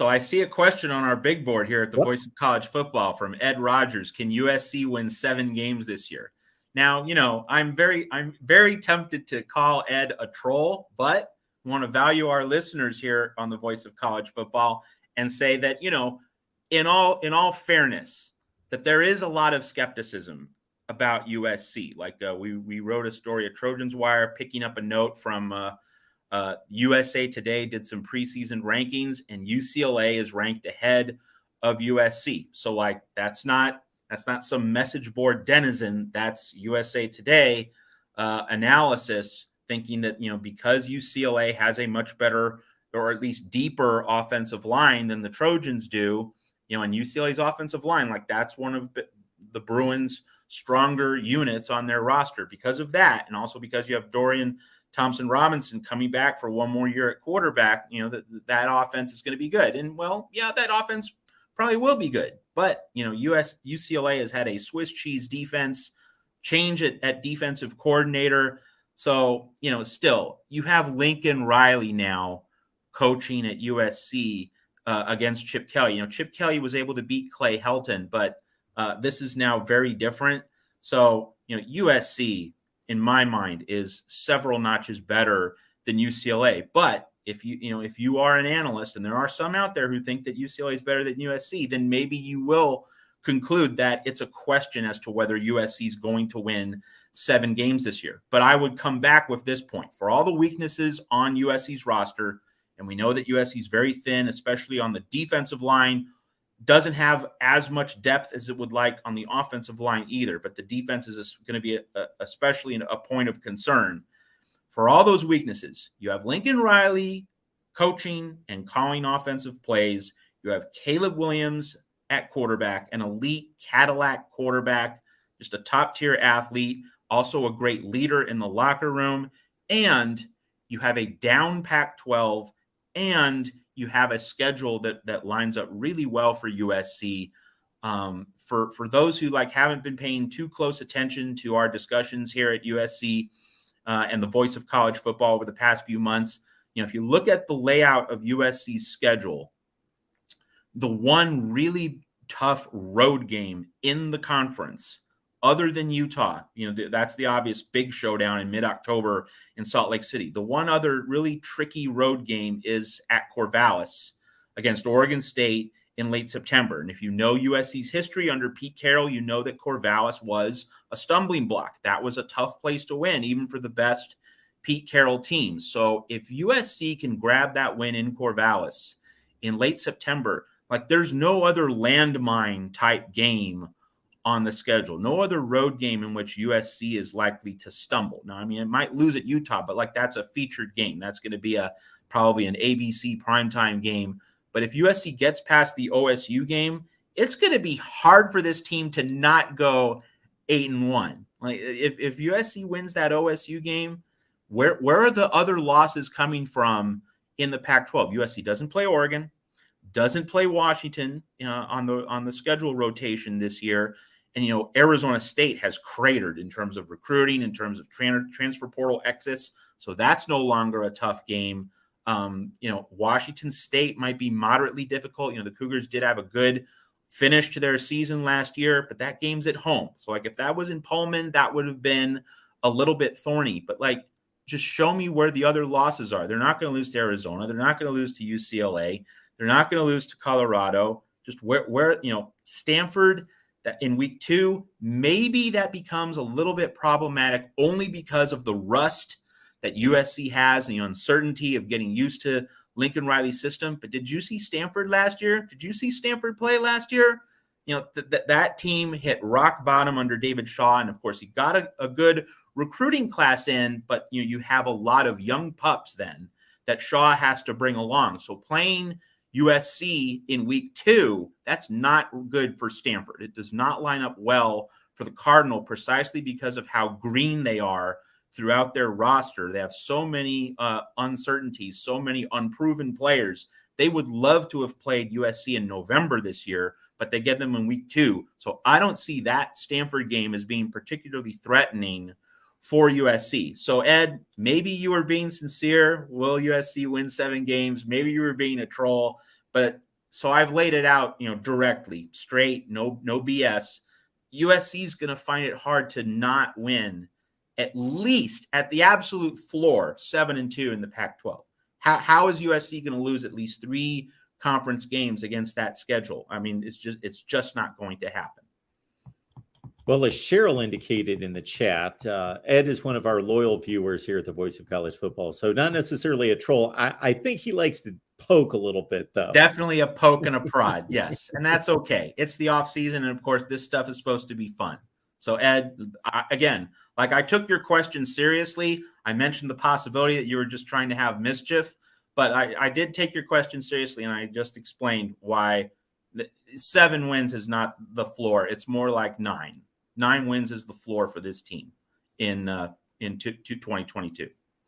I see a question on our big board here at the Yep. Voice of College Football from Ed Rogers. Can USC win 7 games this year? Now, I'm very tempted to call Ed a troll, but I want to value our listeners here on the Voice of College Football and say that, in all fairness, that there is a lot of skepticism about USC. Like we wrote a story at Trojans Wire, picking up a note from USA Today did some preseason rankings, and UCLA is ranked ahead of USC. So like that's not some message board denizen. That's USA Today analysis, thinking that because UCLA has a much better, or at least deeper, offensive line than the Trojans do, and UCLA's offensive line, like that's one of the Bruins' stronger units on their roster. Because of that, and also because you have Dorian Thompson-Robinson coming back for one more year at quarterback, that offense is going to be good. And well, yeah, that offense probably will be good. But, UCLA has had a Swiss cheese defense, change at defensive coordinator. So, still, you have Lincoln Riley now coaching at USC against Chip Kelly. Chip Kelly was able to beat Clay Helton, but this is now very different. So, USC, in my mind, is several notches better than UCLA. But if you are an analyst, and there are some out there who think that UCLA is better than USC, then maybe you will conclude that it's a question as to whether USC is going to win 7 games this year. But I would come back with this point. For all the weaknesses on USC's roster, and we know that USC is very thin, especially on the defensive line, doesn't have as much depth as it would like on the offensive line either, but the defense is going to be especially a point of concern. For all those weaknesses, you have Lincoln Riley coaching and calling offensive plays. You have Caleb Williams at quarterback, an elite Cadillac quarterback, just a top-tier athlete, also a great leader in the locker room, and you have a down Pac-12, and you have a schedule that lines up really well for USC. For those who haven't been paying too close attention to our discussions here at USC and the Voice of College Football over the past few months, if you look at the layout of USC's schedule, the one really tough road game in the conference, other than Utah, that's the obvious big showdown in mid-October in Salt Lake City. The one other really tricky road game is at Corvallis against Oregon State in late September. And if you know USC's history under Pete Carroll, you know that Corvallis was a stumbling block. That was a tough place to win, even for the best Pete Carroll teams. So if USC can grab that win in Corvallis in late September, there's no other landmine type game on the schedule. No other road game in which USC is likely to stumble. Now, it might lose at Utah, but that's a featured game. That's going to be probably an ABC primetime game. But if USC gets past the OSU game, it's going to be hard for this team to not go 8-1. If USC wins that OSU game, where are the other losses coming from in the Pac-12? USC doesn't play Oregon, doesn't play Washington on the schedule rotation this year. And, Arizona State has cratered in terms of recruiting, in terms of transfer portal exits. So that's no longer a tough game. Washington State might be moderately difficult. The Cougars did have a good finish to their season last year, but that game's at home. So, if that was in Pullman, that would have been a little bit thorny. But, just show me where the other losses are. They're not going to lose to Arizona. They're not going to lose to UCLA. They're not going to lose to Colorado. Just where Stanford – that in week 2, maybe that becomes a little bit problematic only because of the rust that USC has and the uncertainty of getting used to Lincoln Riley's system. But did you see Stanford last year? Did you see Stanford play last year? That team hit rock bottom under David Shaw. And of course, he got a good recruiting class in, but you have a lot of young pups then that Shaw has to bring along. So playing USC in week 2, that's not good for Stanford. It does not line up well for the Cardinal precisely because of how green they are throughout their roster. They have so many uncertainties, so many unproven players. They would love to have played USC in November this year, but they get them in week 2. So I don't see that Stanford game as being particularly threatening for USC. So, Ed, maybe you were being sincere. Will USC win 7 games? Maybe you were being a troll. But So I've laid it out, directly, straight, no BS. USC is going to find it hard to not win, at least at the absolute floor, 7-2 in the Pac-12. How is USC going to lose at least 3 conference games against that schedule? I mean, it's just not going to happen. Well, as Cheryl indicated in the chat, Ed is one of our loyal viewers here at the Voice of College Football. So not necessarily a troll. I think he likes to poke a little bit, though. Definitely a poke and a prod, yes. And that's okay. It's the off season, and of course, this stuff is supposed to be fun. So, Ed, again, like I took your question seriously. I mentioned the possibility that you were just trying to have mischief, but I did take your question seriously, and I just explained why 7 wins is not the floor. It's more like 9. 9 wins is the floor for this team in 2022.